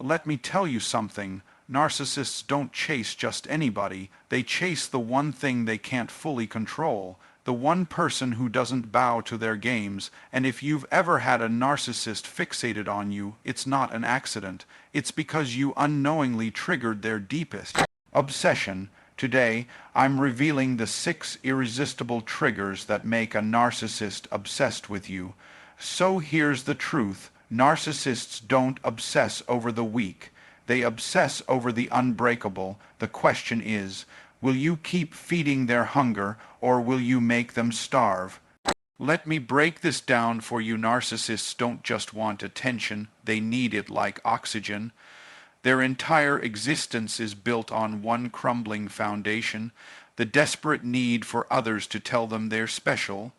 Let me tell you something. Narcissists don't chase just anybody. They chase the one thing they can't fully control, the one person who doesn't bow to their games. And if you've ever had a narcissist fixated on you, it's not an accident. It's because you unknowingly triggered their deepest obsession. Today, I'm revealing the 6 irresistible triggers that make a narcissist obsessed with you. So here's the truth. Narcissists don't obsess over the weak. They obsess over the unbreakable. The question is, will you keep feeding their hunger, or will you make them starve? Let me break this down for you. Narcissists don't just want attention, they need it like oxygen. Their entire existence is built on one crumbling foundation, the desperate need for others to tell them they're special.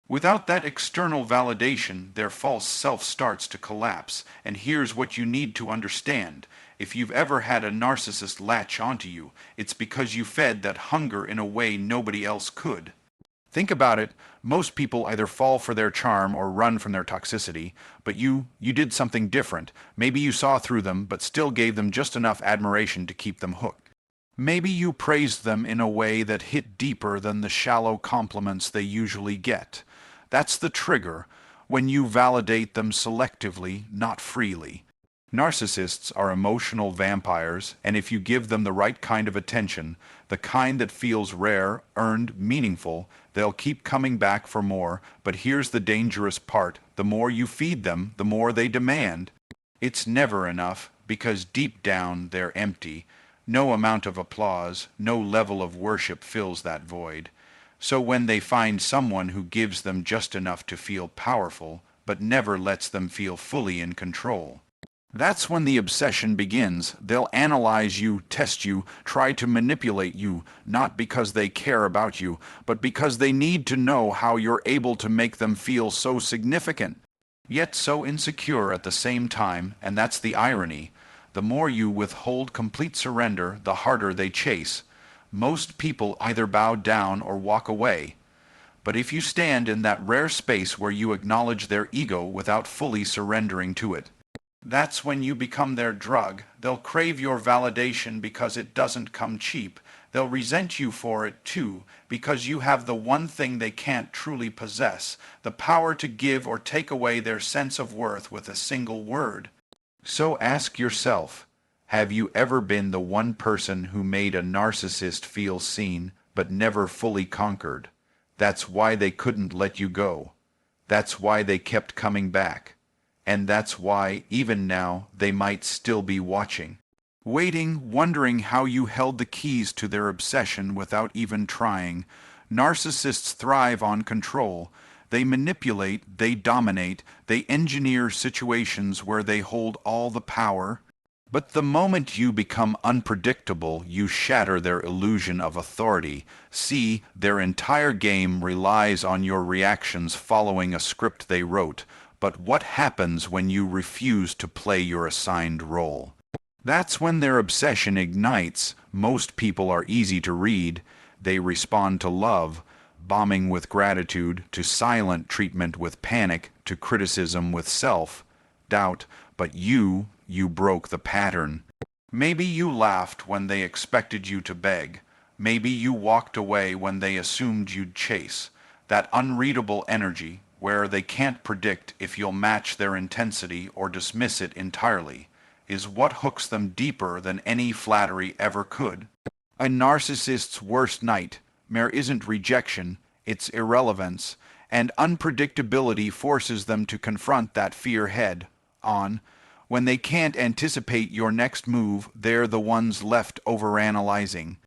Without that external validation, their false self starts to collapse. And here's what you need to understand. If you've ever had a narcissist latch onto you, it's because you fed that hunger in a way nobody else could. Think about it. Most people either fall for their charm or run from their toxicity, but you did something different. Maybe you saw through them, but still gave them just enough admiration to keep them hooked. Maybe you praised them in a way that hit deeper than the shallow compliments they usually get. That's the trigger, when you validate them selectively, not freely. Narcissists are emotional vampires, and if you give them the right kind of attention, the kind that feels rare, earned, meaningful, they'll keep coming back for more. But here's the dangerous part. The more you feed them, the more they demand. It's never enough, because deep down they're empty. No amount of applause, no level of worship fills that void. So when they find someone who gives them just enough to feel powerful, but never lets them feel fully in control, that's when the obsession begins. They'll analyze you, test you, try to manipulate you, not because they care about you, but because they need to know how you're able to make them feel so significant, yet so insecure at the same time. And that's the irony. The more you withhold complete surrender, the harder they chase. Most people either bow down or walk away. But if you stand in that rare space where you acknowledge their ego without fully surrendering to it, that's when you become their drug. They'll crave your validation because it doesn't come cheap. They'll resent you for it too, because you have the one thing they can't truly possess, the power to give or take away their sense of worth with a single word. So ask yourself, have you ever been the one person who made a narcissist feel seen, but never fully conquered? That's why they couldn't let you go. That's why they kept coming back. And that's why, even now, they might still be watching, waiting, wondering how you held the keys to their obsession without even trying. Narcissists thrive on control. They manipulate, they dominate, they engineer situations where they hold all the power. But the moment you become unpredictable, you shatter their illusion of authority. See, their entire game relies on your reactions following a script they wrote. But what happens when you refuse to play your assigned role? That's when their obsession ignites. Most people are easy to read. They respond to love, bombing with gratitude, to silent treatment with panic, to criticism with self-doubt. But you broke the pattern. Maybe you laughed when they expected you to beg. Maybe you walked away when they assumed you'd chase. That unreadable energy, where they can't predict if you'll match their intensity or dismiss it entirely, is what hooks them deeper than any flattery ever could. A narcissist's worst nightmare isn't rejection, it's irrelevance, and unpredictability forces them to confront that fear head on. When they can't anticipate your next move, they're the ones left overanalyzing.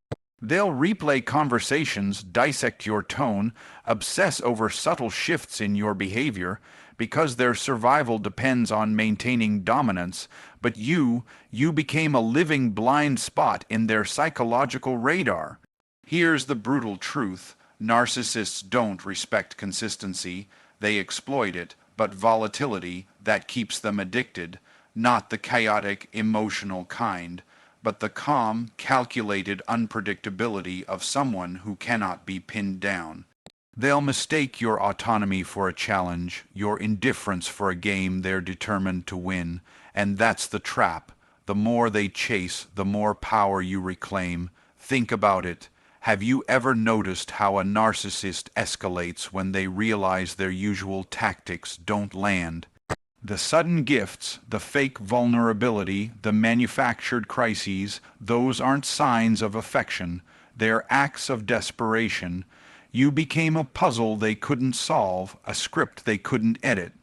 They'll replay conversations, dissect your tone, obsess over subtle shifts in your behavior, because their survival depends on maintaining dominance. But you became a living blind spot in their psychological radar. Here's the brutal truth. Narcissists don't respect consistency. They exploit it, but volatility, that keeps them addicted. Not the chaotic, emotional kind, but the calm, calculated unpredictability of someone who cannot be pinned down. They'll mistake your autonomy for a challenge, your indifference for a game they're determined to win, and that's the trap. The more they chase, the more power you reclaim. Think about it. Have you ever noticed how a narcissist escalates when they realize their usual tactics don't land? The sudden gifts, the fake vulnerability, the manufactured crises, those aren't signs of affection. They're acts of desperation. You became a puzzle they couldn't solve, a script they couldn't edit.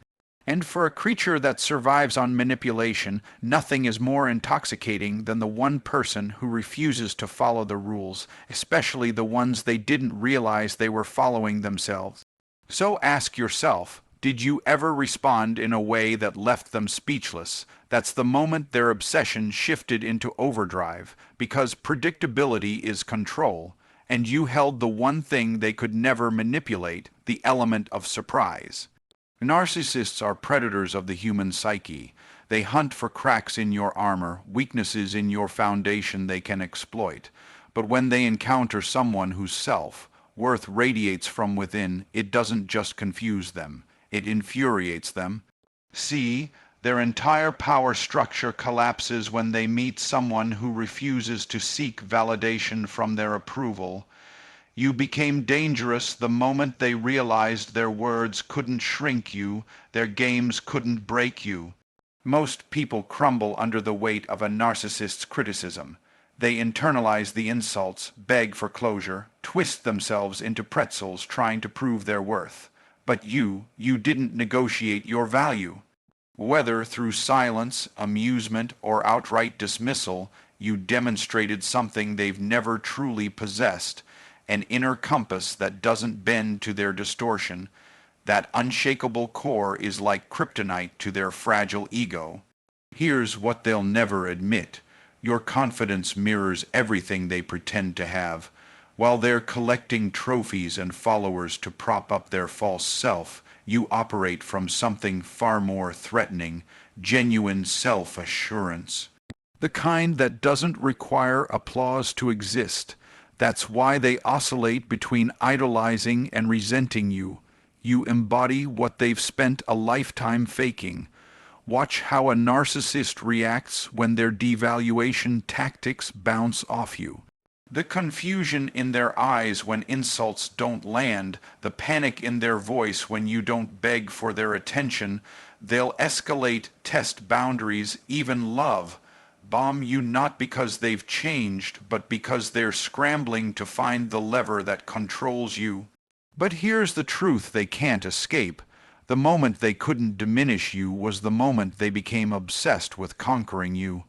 And for a creature that survives on manipulation, nothing is more intoxicating than the one person who refuses to follow the rules, especially the ones they didn't realize they were following themselves. So ask yourself, did you ever respond in a way that left them speechless? That's the moment their obsession shifted into overdrive, because predictability is control, and you held the one thing they could never manipulate, the element of surprise. Narcissists are predators of the human psyche. They hunt for cracks in your armor, weaknesses in your foundation they can exploit. But when they encounter someone whose self-worth radiates from within, it doesn't just confuse them. It infuriates them. See, their entire power structure collapses when they meet someone who refuses to seek validation from their approval. You became dangerous the moment they realized their words couldn't shrink you, their games couldn't break you. Most people crumble under the weight of a narcissist's criticism. They internalize the insults, beg for closure, twist themselves into pretzels trying to prove their worth. But you didn't negotiate your value. Whether through silence, amusement, or outright dismissal, you demonstrated something they've never truly possessed, an inner compass that doesn't bend to their distortion. That unshakable core is like kryptonite to their fragile ego. Here's what they'll never admit. Your confidence mirrors everything they pretend to have. While they're collecting trophies and followers to prop up their false self, you operate from something far more threatening, genuine self-assurance. The kind that doesn't require applause to exist. That's why they oscillate between idolizing and resenting you. You embody what they've spent a lifetime faking. Watch how a narcissist reacts when their devaluation tactics bounce off you. The confusion in their eyes when insults don't land, the panic in their voice when you don't beg for their attention. They'll escalate, test boundaries, even love. Bomb you not because they've changed, but because they're scrambling to find the lever that controls you. But here's the truth they can't escape. The moment they couldn't diminish you was the moment they became obsessed with conquering you.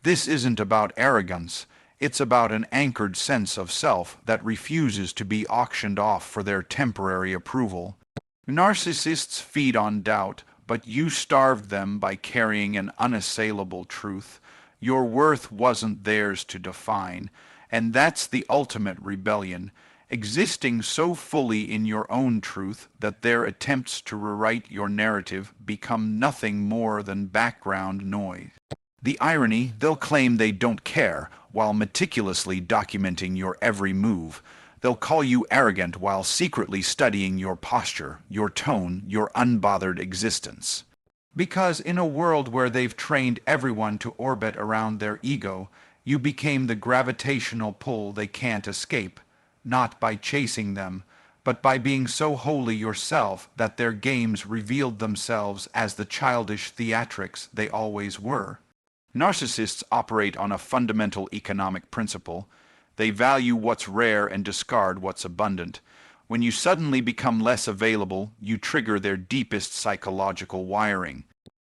This isn't about arrogance. It's about an anchored sense of self that refuses to be auctioned off for their temporary approval. Narcissists feed on doubt, but you starved them by carrying an unassailable truth. Your worth wasn't theirs to define, and that's the ultimate rebellion, existing so fully in your own truth that their attempts to rewrite your narrative become nothing more than background noise. The irony, they'll claim they don't care, while meticulously documenting your every move. They'll call you arrogant while secretly studying your posture, your tone, your unbothered existence. Because in a world where they've trained everyone to orbit around their ego, you became the gravitational pull they can't escape, not by chasing them, but by being so wholly yourself that their games revealed themselves as the childish theatrics they always were. Narcissists operate on a fundamental economic principle. They value what's rare and discard what's abundant. When you suddenly become less available, you trigger their deepest psychological wiring.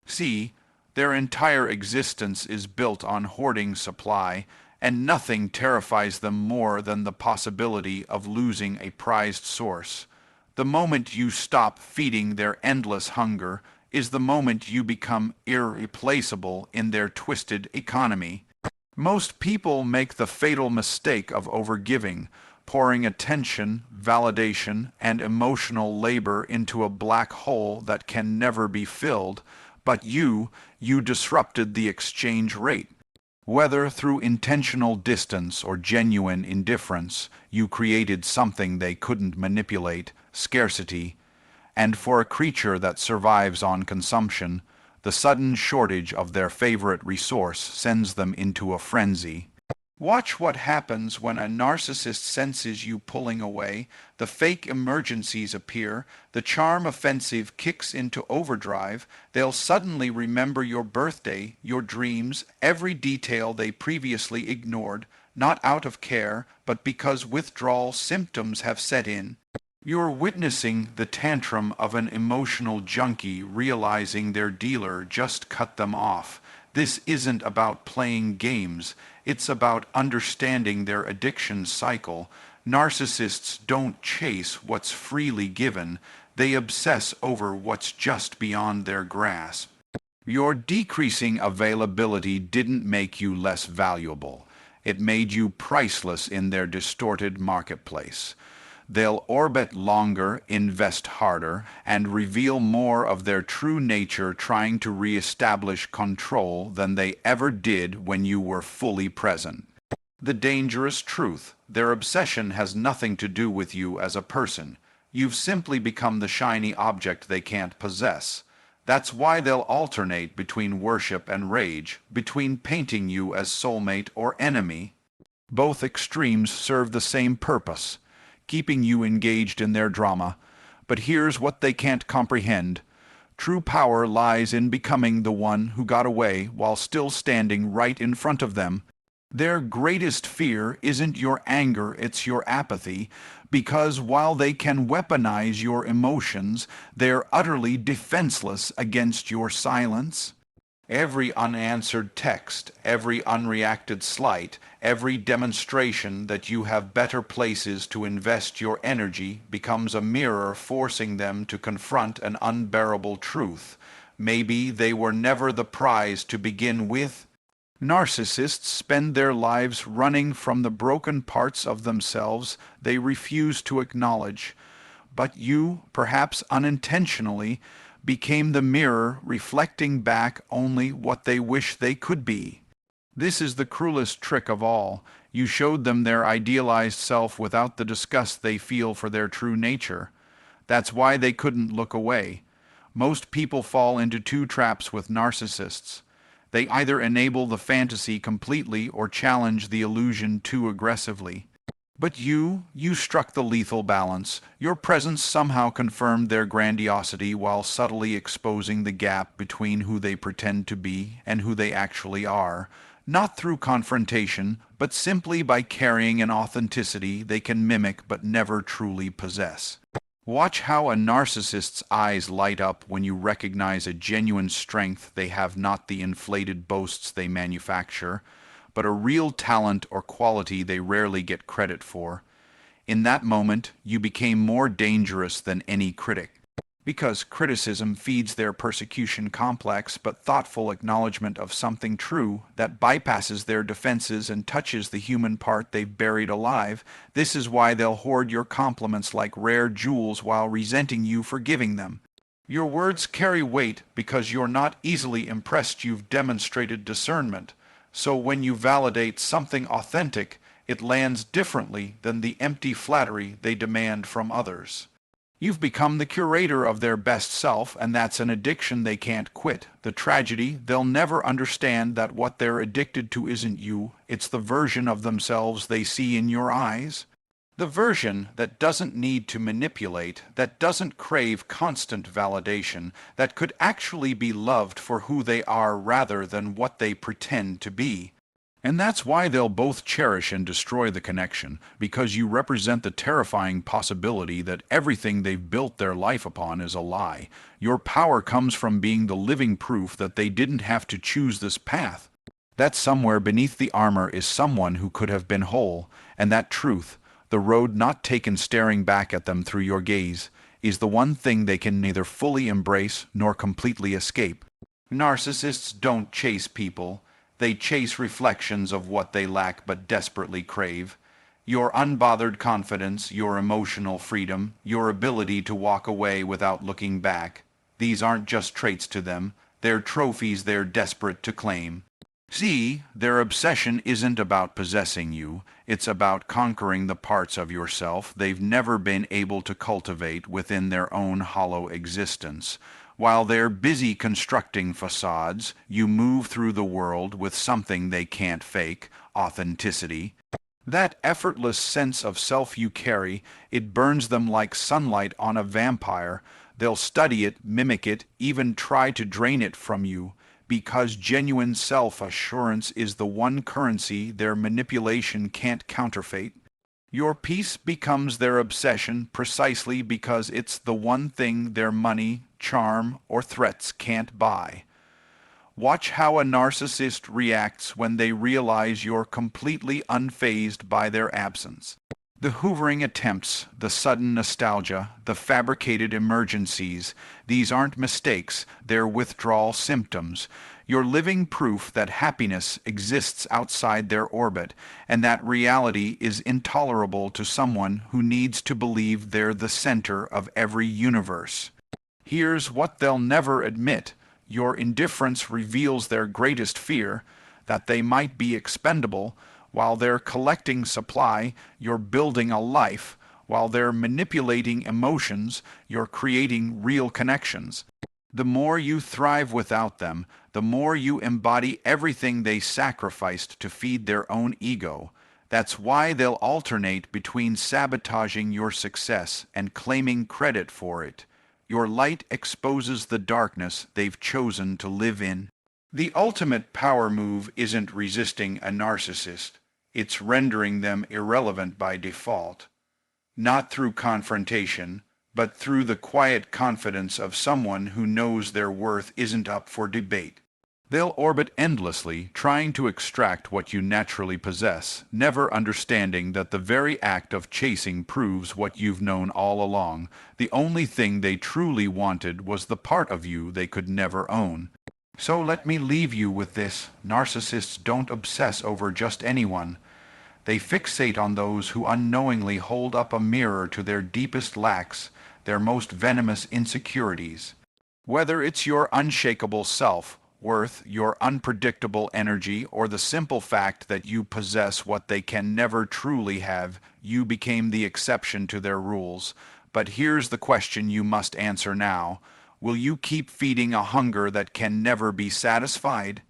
See, their entire existence is built on hoarding supply, and nothing terrifies them more than the possibility of losing a prized source. The moment you stop feeding their endless hunger is the moment you become irreplaceable in their twisted economy. Most people make the fatal mistake of overgiving, pouring attention, validation, and emotional labor into a black hole that can never be filled, but you disrupted the exchange rate. Whether through intentional distance or genuine indifference, you created something they couldn't manipulate, scarcity. And for a creature that survives on consumption, The sudden shortage of their favorite resource sends them into a frenzy. Watch what happens when a narcissist senses you pulling away. The fake emergencies appear, the charm offensive kicks into overdrive. They'll suddenly remember your birthday, your dreams, every detail they previously ignored, not out of care, but because withdrawal symptoms have set in. You're witnessing the tantrum of an emotional junkie realizing their dealer just cut them off. This isn't about playing games, it's about understanding their addiction cycle. Narcissists don't chase what's freely given, they obsess over what's just beyond their grasp. Your decreasing availability didn't make you less valuable. It made you priceless in their distorted marketplace. They'll orbit longer, invest harder, and reveal more of their true nature, trying to reestablish control than they ever did when you were fully present. The dangerous truth: their obsession has nothing to do with you as a person. You've simply become the shiny object they can't possess. That's why they'll alternate between worship and rage, between painting you as soulmate or enemy. Both extremes serve the same purpose: keeping you engaged in their drama. But here's what they can't comprehend. True power lies in becoming the one who got away while still standing right in front of them. Their greatest fear isn't your anger, it's your apathy, because while they can weaponize your emotions, they're utterly defenseless against your silence. Every unanswered text, every unreacted slight, every demonstration that you have better places to invest your energy becomes a mirror forcing them to confront an unbearable truth. Maybe they were never the prize to begin with. Narcissists spend their lives running from the broken parts of themselves they refuse to acknowledge. But you, perhaps unintentionally, became the mirror reflecting back only what they wish they could be. This is the cruelest trick of all. You showed them their idealized self without the disgust they feel for their true nature. That's why they couldn't look away. Most people fall into two traps with narcissists. They either enable the fantasy completely or challenge the illusion too aggressively. But you struck the lethal balance. Your presence somehow confirmed their grandiosity while subtly exposing the gap between who they pretend to be and who they actually are, not through confrontation, but simply by carrying an authenticity they can mimic but never truly possess. Watch how a narcissist's eyes light up when you recognize a genuine strength they have, not the inflated boasts they manufacture, but a real talent or quality they rarely get credit for. In that moment, you became more dangerous than any critic. Because criticism feeds their persecution complex, but thoughtful acknowledgement of something true that bypasses their defenses and touches the human part they've buried alive. This is why they'll hoard your compliments like rare jewels while resenting you for giving them. Your words carry weight because you're not easily impressed. You've demonstrated discernment. So when you validate something authentic, it lands differently than the empty flattery they demand from others. You've become the curator of their best self, and that's an addiction they can't quit. The tragedy: they'll never understand that what they're addicted to isn't you, it's the version of themselves they see in your eyes. The version that doesn't need to manipulate, that doesn't crave constant validation, that could actually be loved for who they are rather than what they pretend to be. And that's why they'll both cherish and destroy the connection, because you represent the terrifying possibility that everything they've built their life upon is a lie. Your power comes from being the living proof that they didn't have to choose this path. That somewhere beneath the armor is someone who could have been whole, and that truth, the road not taken staring back at them through your gaze, is the one thing they can neither fully embrace nor completely escape. Narcissists don't chase people. They chase reflections of what they lack but desperately crave. Your unbothered confidence, your emotional freedom, your ability to walk away without looking back. These aren't just traits to them. They're trophies they're desperate to claim. See, their obsession isn't about possessing you. It's about conquering the parts of yourself they've never been able to cultivate within their own hollow existence. While they're busy constructing facades, you move through the world with something they can't fake: authenticity. That effortless sense of self you carry, it burns them like sunlight on a vampire. They'll study it, mimic it, even try to drain it from you, because genuine self-assurance is the one currency their manipulation can't counterfeit. Your peace becomes their obsession precisely because it's the one thing their money, charm, or threats can't buy. Watch how a narcissist reacts when they realize you're completely unfazed by their absence. The hoovering attempts, the sudden nostalgia, the fabricated emergencies, these aren't mistakes, they're withdrawal symptoms. You're living proof that happiness exists outside their orbit, and that reality is intolerable to someone who needs to believe they're the center of every universe. Here's what they'll never admit: your indifference reveals their greatest fear, that they might be expendable. While they're collecting supply, you're building a life. While they're manipulating emotions, you're creating real connections. The more you thrive without them, the more you embody everything they sacrificed to feed their own ego. That's why they'll alternate between sabotaging your success and claiming credit for it. Your light exposes the darkness they've chosen to live in. The ultimate power move isn't resisting a narcissist. It's rendering them irrelevant by default. Not through confrontation, but through the quiet confidence of someone who knows their worth isn't up for debate. They'll orbit endlessly, trying to extract what you naturally possess, never understanding that the very act of chasing proves what you've known all along. The only thing they truly wanted was the part of you they could never own. So let me leave you with this: narcissists don't obsess over just anyone. They fixate on those who unknowingly hold up a mirror to their deepest lacks, their most venomous insecurities. Whether it's your unshakable self-worth, your unpredictable energy, or the simple fact that you possess what they can never truly have, you became the exception to their rules. But here's the question you must answer now: will you keep feeding a hunger that can never be satisfied?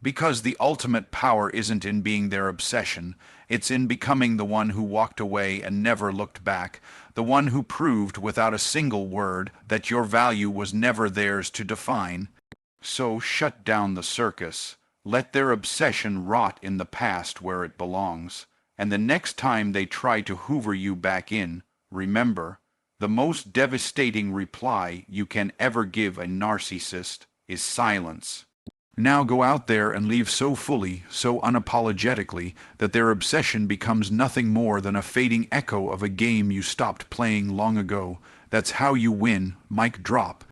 Because the ultimate power isn't in being their obsession, it's in becoming the one who walked away and never looked back, the one who proved without a single word that your value was never theirs to define. So shut down the circus, let their obsession rot in the past where it belongs, and the next time they try to hoover you back in, remember, the most devastating reply you can ever give a narcissist is silence. Now go out there and leave so fully, so unapologetically, that their obsession becomes nothing more than a fading echo of a game you stopped playing long ago. That's how you win. Mic drop.